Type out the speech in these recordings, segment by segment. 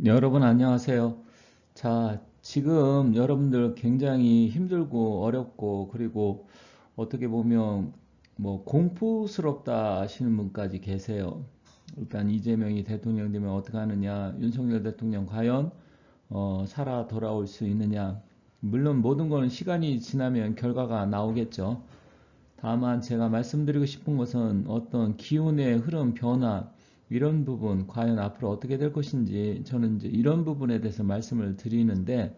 여러분 안녕하세요. 자, 지금 여러분들 굉장히 힘들고 어렵고 그리고 어떻게 보면 뭐 공포스럽다 하시는 분까지 계세요. 일단 이재명이 대통령 되면 어떻게 하느냐, 윤석열 대통령 과연 살아 돌아올 수 있느냐. 물론 모든 거는 시간이 지나면 결과가 나오겠죠. 다만 제가 말씀드리고 싶은 것은 어떤 기운의 흐름 변화 이런 부분 과연 앞으로 어떻게 될 것인지 저는 이제 이런 부분에 대해서 말씀을 드리는데,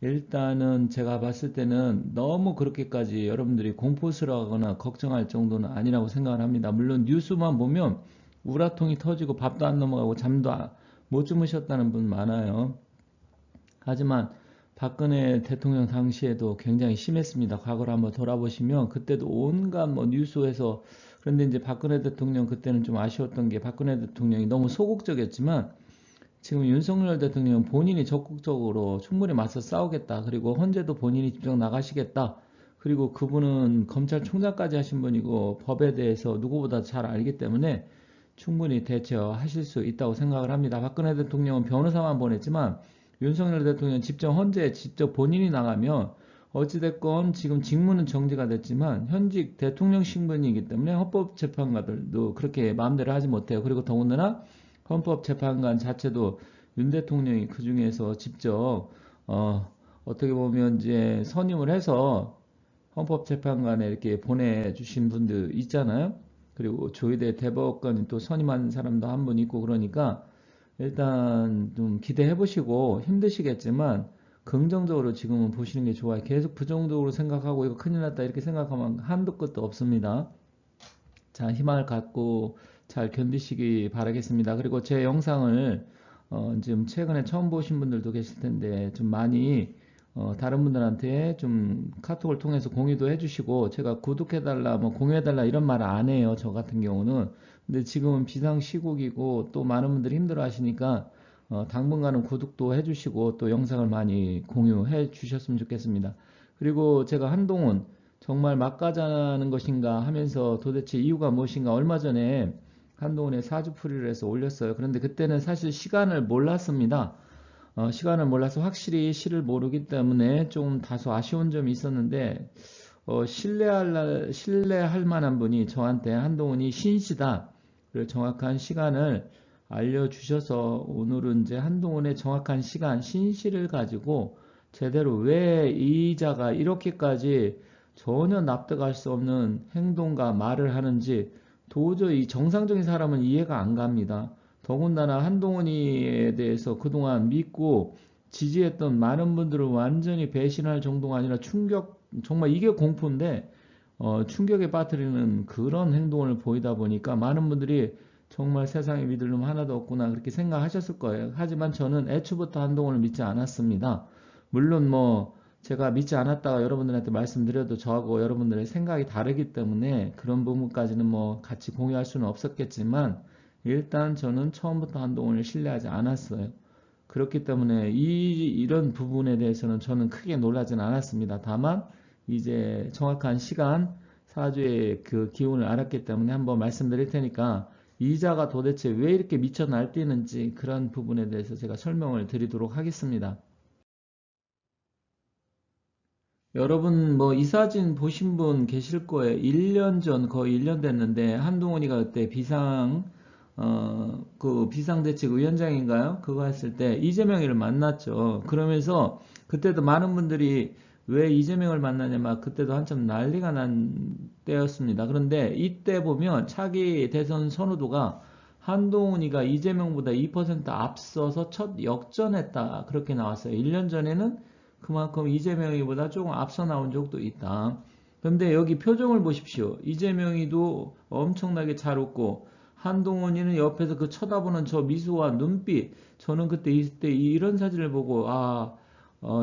일단은 제가 봤을 때는 너무 그렇게까지 여러분들이 공포스러워하거나 걱정할 정도는 아니라고 생각을 합니다. 물론 뉴스만 보면 우라통이 터지고 밥도 안 넘어가고 잠도 못 주무셨다는 분 많아요. 하지만 박근혜 대통령 당시에도 굉장히 심했습니다. 과거를 한번 돌아보시면 그때도 온갖 뭐 뉴스에서. 그런데 이제 박근혜 대통령 그때는 좀 아쉬웠던 게 박근혜 대통령이 너무 소극적이었지만 지금 윤석열 대통령은 본인이 적극적으로 충분히 맞서 싸우겠다. 그리고 헌재도 본인이 직접 나가시겠다. 그리고 그분은 검찰총장까지 하신 분이고 법에 대해서 누구보다 잘 알기 때문에 충분히 대처하실 수 있다고 생각을 합니다. 박근혜 대통령은 변호사만 보냈지만 윤석열 대통령은 직접 헌재에 직접 본인이 나가면 어찌됐건 지금 직무는 정지가 됐지만 현직 대통령 신분이기 때문에 헌법재판관들도 그렇게 마음대로 하지 못해요. 그리고 더군다나 헌법재판관 자체도 윤 대통령이 그 중에서 직접 어떻게 보면 이제 선임을 해서 헌법재판관에 이렇게 보내주신 분들 있잖아요. 그리고 조희대 대법관이 또 선임한 사람도 한 분 있고, 그러니까 일단 좀 기대해 보시고 힘드시겠지만 긍정적으로 지금은 보시는 게 좋아요. 계속 부정적으로 생각하고 이거 큰일 났다 이렇게 생각하면 한도 끝도 없습니다. 자, 희망을 갖고 잘 견디시기 바라겠습니다. 그리고 제 영상을 지금 최근에 처음 보신 분들도 계실 텐데 좀 많이 다른 분들한테 좀 카톡을 통해서 공유도 해주시고, 제가 구독해달라 뭐 공유해달라 이런 말 안 해요, 저 같은 경우는. 근데 지금은 비상시국이고 또 많은 분들이 힘들어 하시니까 당분간은 구독도 해주시고 또 영상을 많이 공유해 주셨으면 좋겠습니다. 그리고 제가 한동훈 정말 막가자는 것인가 하면서 도대체 이유가 무엇인가 얼마 전에 한동훈의 사주풀이를 해서 올렸어요. 그런데 그때는 사실 시간을 몰랐습니다. 시간을 몰라서 확실히 시를 모르기 때문에 좀 다소 아쉬운 점이 있었는데, 신뢰할 만한 분이 저한테 한동훈이 신시다, 그리고 정확한 시간을 알려주셔서 오늘은 이제 한동훈의 정확한 시간, 신시를 가지고 제대로 왜 이자가 이렇게까지 전혀 납득할 수 없는 행동과 말을 하는지 도저히 정상적인 사람은 이해가 안 갑니다. 더군다나 한동훈이에 대해서 그동안 믿고 지지했던 많은 분들을 완전히 배신할 정도가 아니라 충격, 정말 이게 공포인데 충격에 빠뜨리는 그런 행동을 보이다 보니까 많은 분들이 정말 세상에 믿을 놈 하나도 없구나 그렇게 생각하셨을 거예요. 하지만 저는 애초부터 한동훈을 믿지 않았습니다. 물론 뭐 제가 믿지 않았다가 여러분들한테 말씀드려도 저하고 여러분들의 생각이 다르기 때문에 그런 부분까지는 뭐 같이 공유할 수는 없었겠지만, 일단 저는 처음부터 한동훈을 신뢰하지 않았어요. 그렇기 때문에 이런 부분에 대해서는 저는 크게 놀라진 않았습니다. 다만 이제 정확한 시간, 사주의 그 기운을 알았기 때문에 한번 말씀드릴 테니까 이자가 도대체 왜 이렇게 미쳐 날뛰는지 그런 부분에 대해서 제가 설명을 드리도록 하겠습니다. 여러분 뭐 이 사진 보신 분 계실 거예요. 1년 전, 거의 1년 됐는데 한동훈이가 그때 그 비상대책위원장인가요? 그거 했을 때 이재명이를 만났죠. 그러면서 그때도 많은 분들이 왜 이재명을 만나냐 막 그때도 한참 난리가 난 때였습니다. 그런데 이때 보면 차기 대선 선호도가 한동훈이가 이재명보다 2% 앞서서 첫 역전했다 그렇게 나왔어요. 1년 전에는 그만큼 이재명이보다 조금 앞서 나온 적도 있다. 그런데 여기 표정을 보십시오. 이재명이도 엄청나게 잘 웃고 한동훈이는 옆에서 그 쳐다보는 저 미소와 눈빛, 저는 그때 이때 이런 사진을 보고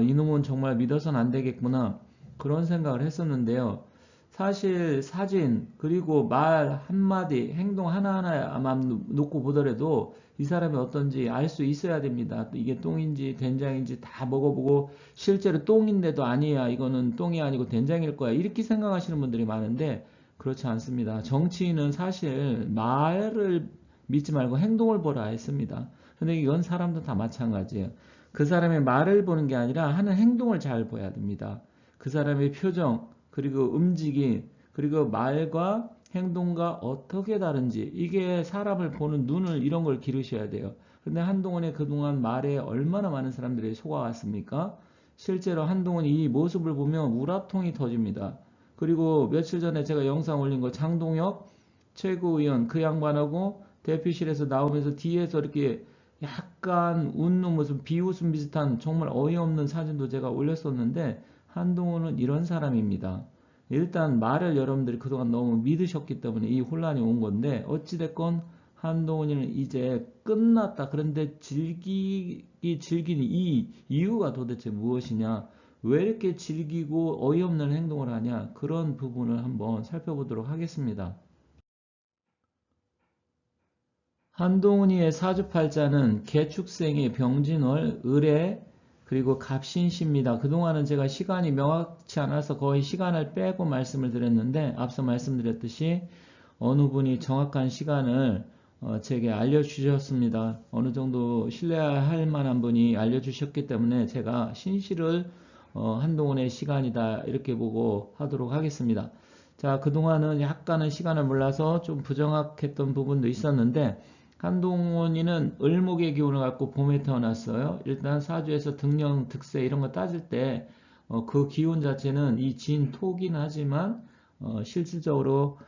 이놈은 정말 믿어서는 안 되겠구나 그런 생각을 했었는데요. 사실 사진 그리고 말 한마디 행동 하나하나만 놓고 보더라도 이 사람이 어떤지 알 수 있어야 됩니다. 이게 똥인지 된장인지 다 먹어보고 실제로 똥인데도 아니야 이거는 똥이 아니고 된장일 거야 이렇게 생각하시는 분들이 많은데 그렇지 않습니다. 정치인은 사실 말을 믿지 말고 행동을 보라 했습니다. 근데 이건 사람도 다 마찬가지예요. 그 사람의 말을 보는 게 아니라 하는 행동을 잘 봐야 됩니다. 그 사람의 표정, 그리고 움직임, 그리고 말과 행동과 어떻게 다른지, 이게 사람을 보는 눈을, 이런 걸 기르셔야 돼요. 근데 한동훈의 그동안 말에 얼마나 많은 사람들이 속아왔습니까? 실제로 한동훈 이 모습을 보면 우라통이 터집니다. 그리고 며칠 전에 제가 영상 올린 거, 장동혁 최고위원 그 양반하고 대표실에서 나오면서 뒤에서 이렇게 약간 웃는 모습, 비웃음 비슷한 정말 어이없는 사진도 제가 올렸었는데, 한동훈은 이런 사람입니다. 일단 말을 여러분들이 그동안 너무 믿으셨기 때문에 이 혼란이 온 건데, 어찌됐건 한동훈이는 이제 끝났다. 그런데 즐기는 이 이유가 도대체 무엇이냐? 왜 이렇게 즐기고 어이없는 행동을 하냐? 그런 부분을 한번 살펴보도록 하겠습니다. 한동훈이의 사주팔자는 개축생의 병진월, 을의, 그리고 갑신시입니다. 그동안은 제가 시간이 명확치 않아서 거의 시간을 빼고 말씀을 드렸는데, 앞서 말씀드렸듯이 어느 분이 정확한 시간을 제게 알려주셨습니다. 어느 정도 신뢰할 만한 분이 알려주셨기 때문에 제가 신시를 한동훈의 시간이다 이렇게 보고 하도록 하겠습니다. 자, 그동안은 약간은 시간을 몰라서 좀 부정확했던 부분도 있었는데, 한동훈이는 을목의 기운을 갖고 봄에 태어났어요. 일단 사주에서 등령, 득세 이런 거 따질 때 그 기운 자체는 이 진, 토긴 하지만 실질적으로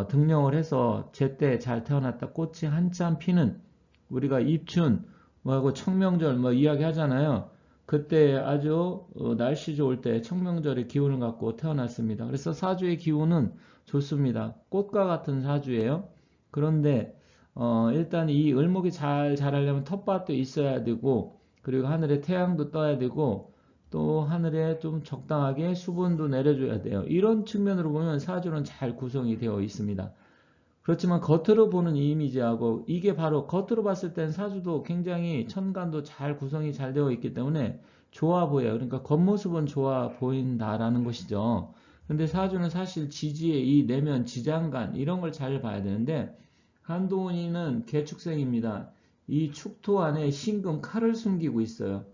등령을 해서 제때 잘 태어났다. 꽃이 한참 피는, 우리가 입춘 뭐하고 청명절 뭐 이야기 하잖아요. 그때 아주 날씨 좋을 때 청명절의 기운을 갖고 태어났습니다. 그래서 사주의 기운은 좋습니다. 꽃과 같은 사주예요. 그런데 일단 이 을목이 잘 자라려면 텃밭도 있어야 되고, 그리고 하늘에 태양도 떠야 되고, 또 하늘에 좀 적당하게 수분도 내려줘야 돼요. 이런 측면으로 보면 사주는 잘 구성이 되어 있습니다. 그렇지만 겉으로 보는 이 이미지하고, 이게 바로 겉으로 봤을 땐 사주도 굉장히 천간도 잘 구성이 잘 되어 있기 때문에 좋아 보여요. 그러니까 겉모습은 좋아 보인다라는 것이죠. 근데 사주는 사실 지지의 이 내면 지장간 이런 걸 잘 봐야 되는데, 한동훈이는 개축생입니다. 이 축토 안에 신금 칼을 숨기고 있어요.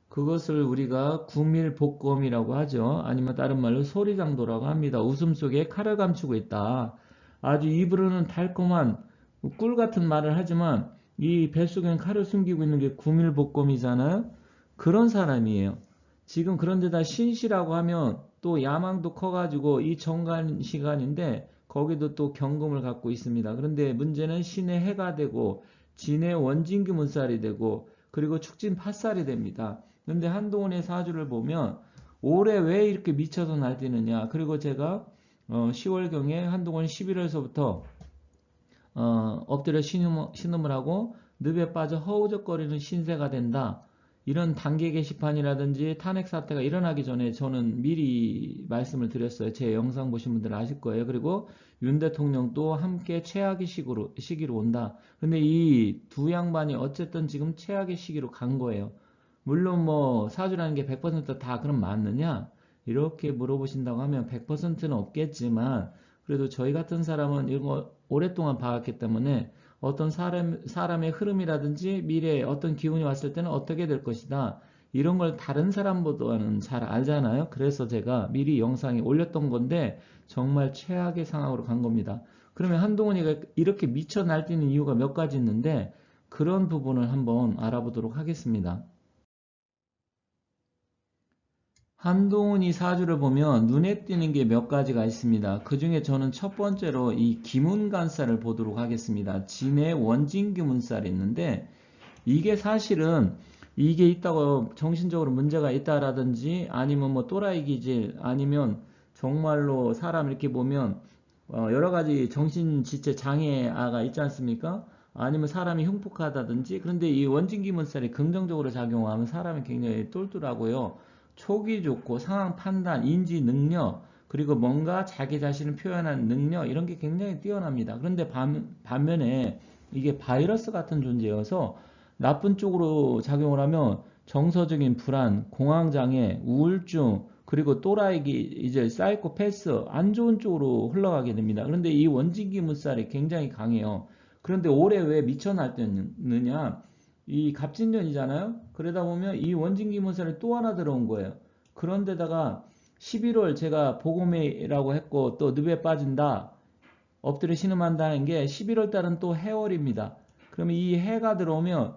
그것을 우리가 구밀복검이라고 하죠. 아니면 다른 말로 소리장도라고 합니다. 웃음 속에 칼을 감추고 있다. 아주 입으로는 달콤한 꿀 같은 말을 하지만 이 뱃속엔 칼을 숨기고 있는 게 구밀복검이잖아요. 그런 사람이에요. 지금 그런데다 신시라고 하면 또 야망도 커가지고 이 정관 시간인데 거기도 또 경금을 갖고 있습니다. 그런데 문제는 신의 해가 되고 진의 원진기 문살이 되고 그리고 축진 팥살이 됩니다. 그런데 한동훈의 사주를 보면 올해 왜 이렇게 미쳐서 날뛰느냐. 그리고 제가 10월경에 한동훈 11월서부터 엎드려 신음을 하고 늪에 빠져 허우적거리는 신세가 된다. 이런 단계 게시판이라든지 탄핵 사태가 일어나기 전에 저는 미리 말씀을 드렸어요. 제 영상 보신 분들은 아실 거예요. 그리고 윤 대통령도 함께 최악의 시기로 온다. 근데 이 두 양반이 어쨌든 지금 최악의 시기로 간 거예요. 물론 뭐 사주라는 게 100%다 그럼 맞느냐? 이렇게 물어보신다고 하면 100%는 없겠지만, 그래도 저희 같은 사람은 이거 오랫동안 봐왔기 때문에 어떤 사람의 흐름이라든지 미래에 어떤 기운이 왔을 때는 어떻게 될 것이다. 이런 걸 다른 사람보다는 잘 알잖아요. 그래서 제가 미리 영상에 올렸던 건데 정말 최악의 상황으로 간 겁니다. 그러면 한동훈이가 이렇게 미쳐 날뛰는 이유가 몇 가지 있는데, 그런 부분을 한번 알아보도록 하겠습니다. 한동훈이 사주를 보면 눈에 띄는 게 몇 가지가 있습니다. 그 중에 저는 첫 번째로 이 기문간살을 보도록 하겠습니다. 진의 원진기문살이 있는데, 이게 사실은 이게 있다고 정신적으로 문제가 있다라든지 아니면 뭐 또라이 기질 아니면 정말로 사람 이렇게 보면 여러 가지 정신지체 장애아가 있지 않습니까? 아니면 사람이 흉폭하다든지. 그런데 이 원진기문살이 긍정적으로 작용하면 사람이 굉장히 똘똘하고요. 촉이 좋고 상황 판단, 인지 능력, 그리고 뭔가 자기 자신을 표현하는 능력 이런 게 굉장히 뛰어납니다. 그런데 반면에 이게 바이러스 같은 존재여서 나쁜 쪽으로 작용을 하면 정서적인 불안, 공황장애, 우울증, 그리고 또라이기 이제 사이코패스 안 좋은 쪽으로 흘러가게 됩니다. 그런데 이 원진기 물살이 굉장히 강해요. 그런데 올해 왜 미쳐 날뛰느냐? 이 갑진년이잖아요. 그러다 보면 이 원진기문살이 또 하나 들어온 거예요. 그런데다가 11월 제가 복음이라고 했고 또 늪에 빠진다. 엎드려 신음한다는 게 11월 달은 또 해월입니다. 그러면 이 해가 들어오면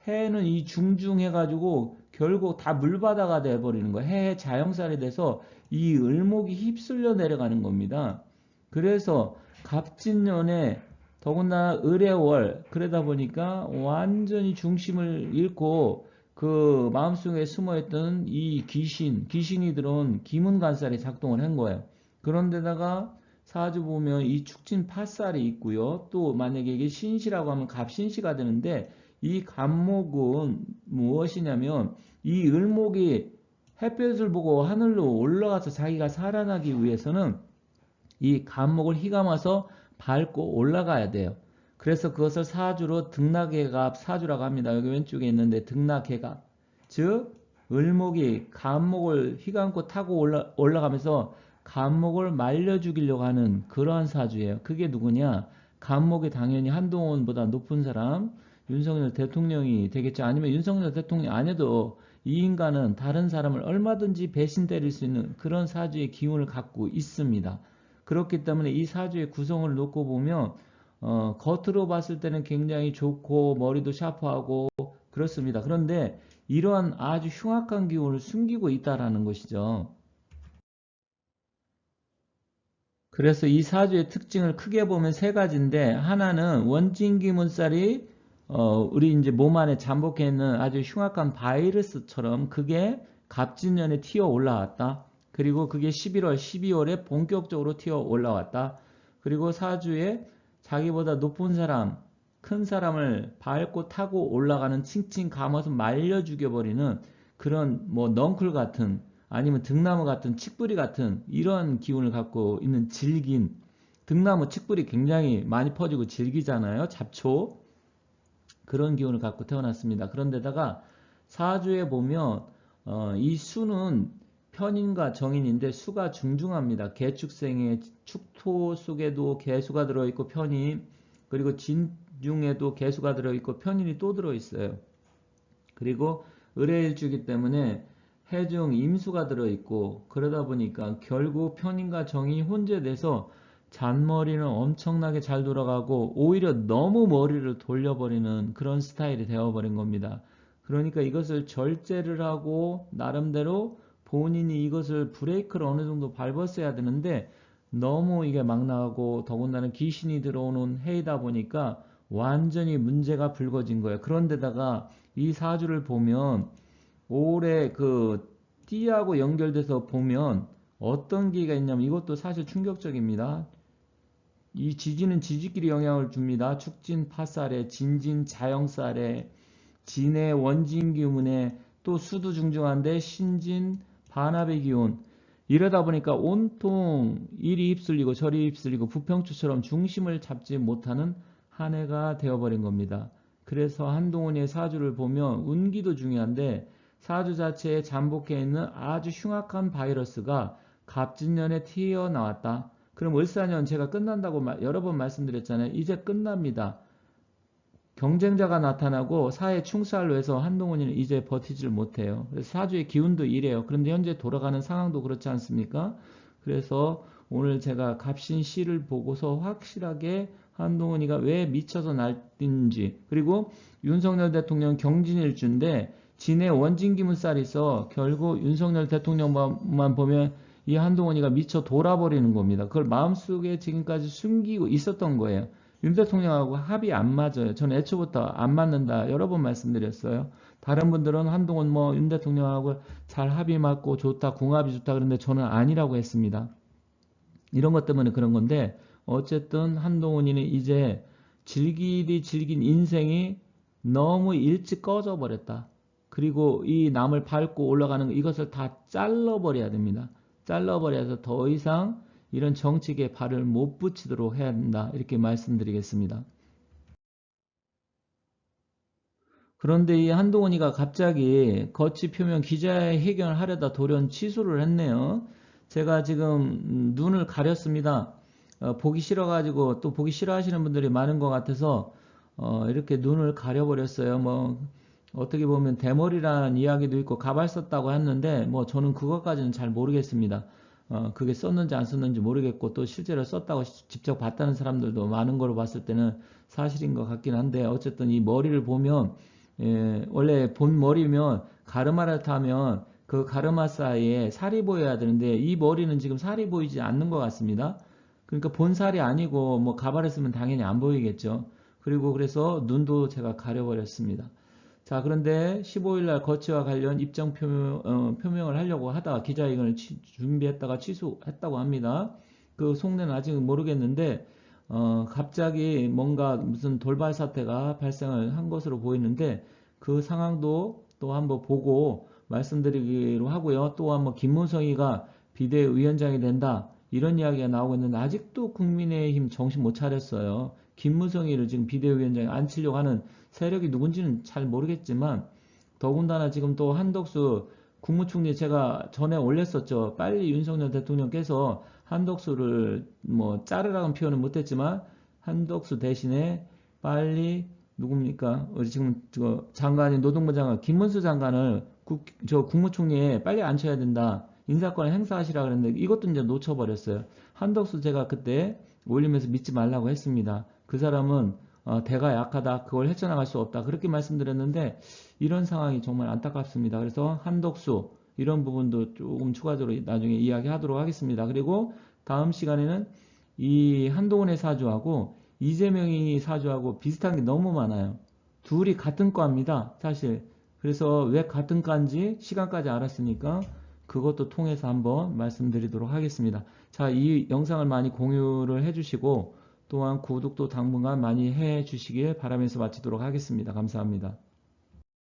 해는 이 중중해가지고 결국 다 물바다가 돼버리는 거예요. 해의 자영살이 돼서 이 을목이 휩쓸려 내려가는 겁니다. 그래서 갑진년에 더군다나 을의 월 그러다 보니까 완전히 중심을 잃고 그 마음속에 숨어있던 이 귀신이 들어온 기문간살이 작동을 한 거예요. 그런데다가 사주 보면 이 축진 파살이 있고요. 또 만약에 이게 신시라고 하면 갑신시가 되는데 이 갑목은 무엇이냐면 이 을목이 햇볕을 보고 하늘로 올라가서 자기가 살아나기 위해서는 이 갑목을 휘감아서 밟고 올라가야 돼요. 그래서 그것을 사주로 등락해갑 사주라고 합니다. 여기 왼쪽에 있는데 등락해갑. 즉 을목이 갑목을 휘감고 타고 올라가면서 갑목을 말려 죽이려고 하는 그러한 사주예요. 그게 누구냐? 갑목이 당연히 한동훈보다 높은 사람 윤석열 대통령이 되겠죠. 아니면 윤석열 대통령 안 해도 이 인간은 다른 사람을 얼마든지 배신 때릴 수 있는 그런 사주의 기운을 갖고 있습니다. 그렇기 때문에 이 사주의 구성을 놓고 보면 겉으로 봤을 때는 굉장히 좋고 머리도 샤프하고 그렇습니다. 그런데 이러한 아주 흉악한 기운을 숨기고 있다라는 것이죠. 그래서 이 사주의 특징을 크게 보면 세 가지인데 하나는 원진기문살이 우리 이제 몸 안에 잠복해 있는 아주 흉악한 바이러스처럼 그게 갑진년에 튀어 올라왔다. 그리고 그게 11월, 12월에 본격적으로 튀어 올라왔다. 그리고 사주에 자기보다 높은 사람, 큰 사람을 밟고 타고 올라가는 칭칭 감아서 말려 죽여버리는 그런 뭐 넝쿨 같은 아니면 등나무 같은 칡뿌리 같은 이런 기운을 갖고 있는 질긴 등나무 칡뿌리 굉장히 많이 퍼지고 질기잖아요. 잡초 그런 기운을 갖고 태어났습니다. 그런데다가 사주에 보면 이 수는 편인과 정인인데 수가 중중합니다. 개축생의 축토 속에도 개수가 들어있고 편인 그리고 진중에도 개수가 들어있고 편인이 또 들어있어요. 그리고 을해일주기 때문에 해중 임수가 들어있고 그러다 보니까 결국 편인과 정이 혼재돼서 잔머리는 엄청나게 잘 돌아가고 오히려 너무 머리를 돌려버리는 그런 스타일이 되어버린 겁니다. 그러니까 이것을 절제를 하고 나름대로 본인이 이것을 브레이크를 어느 정도 밟았어야 되는데 너무 이게 막 나가고 더군다나 귀신이 들어오는 해이다 보니까 완전히 문제가 불거진 거예요. 그런데다가 이 사주를 보면 올해 그 띠하고 연결돼서 보면 어떤 기가 있냐면 이것도 사실 충격적입니다. 이 지진은 지지끼리 영향을 줍니다. 축진 파살에 진진 자영살에 진의 원진 기운에 또 수도 중중한데 신진 반합의 기운 이러다 보니까 온통 이리 휩쓸리고 저리 휩쓸리고 부평추처럼 중심을 잡지 못하는 한 해가 되어버린 겁니다. 그래서 한동훈의 사주를 보면 운기도 중요한데 사주 자체에 잠복해 있는 아주 흉악한 바이러스가 갑진년에 튀어나왔다. 그럼 을사년 제가 끝난다고 여러 번 말씀드렸잖아요. 이제 끝납니다. 경쟁자가 나타나고 사회 충살로 해서 한동훈이는 이제 버티질 못해요. 그래서 사주의 기운도 이래요. 그런데 현재 돌아가는 상황도 그렇지 않습니까? 그래서 오늘 제가 갑신시를 보고서 확실하게 한동훈이가 왜 미쳐서 날뛰는지 그리고 윤석열 대통령 경진일주인데 진의 원진기문살이 있어 결국 윤석열 대통령만 보면 이 한동훈이가 미쳐 돌아버리는 겁니다. 그걸 마음속에 지금까지 숨기고 있었던 거예요. 윤 대통령하고 합이 안 맞아요. 저는 애초부터 안 맞는다 여러 번 말씀드렸어요. 다른 분들은 한동훈 뭐 윤 대통령하고 잘 합이 맞고 좋다 궁합이 좋다 그런데 저는 아니라고 했습니다. 이런 것 때문에 그런 건데 어쨌든 한동훈이는 이제 질기디 질긴 인생이 너무 일찍 꺼져 버렸다. 그리고 이 남을 밟고 올라가는 이것을 다 잘라버려야 됩니다. 잘라버려서 더 이상 이런 정치계에 발을 못 붙이도록 해야 된다. 이렇게 말씀드리겠습니다. 그런데 이 한동훈이가 갑자기 거치 표면 기자회견을 하려다 돌연 취소를 했네요. 제가 지금 눈을 가렸습니다. 보기 싫어가지고 또 보기 싫어하시는 분들이 많은 것 같아서 이렇게 눈을 가려버렸어요. 뭐 어떻게 보면 대머리라는 이야기도 있고 가발 썼다고 했는데 뭐 저는 그것까지는 잘 모르겠습니다. 그게 썼는지 안 썼는지 모르겠고 또 실제로 썼다고 직접 봤다는 사람들도 많은 걸로 봤을 때는 사실인 것 같긴 한데 어쨌든 이 머리를 보면 원래 본 머리면 가르마를 타면 그 가르마 사이에 살이 보여야 되는데 이 머리는 지금 살이 보이지 않는 것 같습니다. 그러니까 본 살이 아니고 뭐 가발을 쓰면 당연히 안 보이겠죠. 그리고 그래서 눈도 제가 가려버렸습니다. 자, 그런데 15일 날 거치와 관련 입장 표명을 하려고 하다가 기자회견을 준비했다가 취소했다고 합니다. 그 속내는 아직 모르겠는데 갑자기 뭔가 무슨 돌발 사태가 발생을 한 것으로 보이는데 그 상황도 또 한번 보고 말씀드리기로 하고요. 또 한번 김무성이가 비대위원장이 된다. 이런 이야기가 나오고 있는데 아직도 국민의힘 정신 못 차렸어요. 김무성이를 지금 비대위원장에 앉히려고 하는 세력이 누군지는 잘 모르겠지만 더군다나 지금 또 한덕수 국무총리 제가 전에 올렸었죠. 빨리 윤석열 대통령께서 한덕수를 뭐 자르라는 표현은 못했지만 한덕수 대신에 빨리 누굽니까? 지금 저 장관이 노동부 장관 김문수 장관을 저 국무총리에 빨리 앉혀야 된다. 인사권을 행사하시라 그랬는데 이것도 이제 놓쳐버렸어요. 한덕수 제가 그때 올리면서 믿지 말라고 했습니다. 그 사람은 대가 약하다. 그걸 헤쳐나갈 수 없다. 그렇게 말씀드렸는데 이런 상황이 정말 안타깝습니다. 그래서 한덕수 이런 부분도 조금 추가적으로 나중에 이야기하도록 하겠습니다. 그리고 다음 시간에는 이 한동훈의 사주하고 이재명이 사주하고 비슷한 게 너무 많아요. 둘이 같은 과입니다. 사실. 그래서 왜 같은 과인지 시간까지 알았으니까 그것도 통해서 한번 말씀드리도록 하겠습니다. 자, 이 영상을 많이 공유를 해주시고 또한 구독도 당분간 많이 해주시길 바라면서 마치도록 하겠습니다. 감사합니다.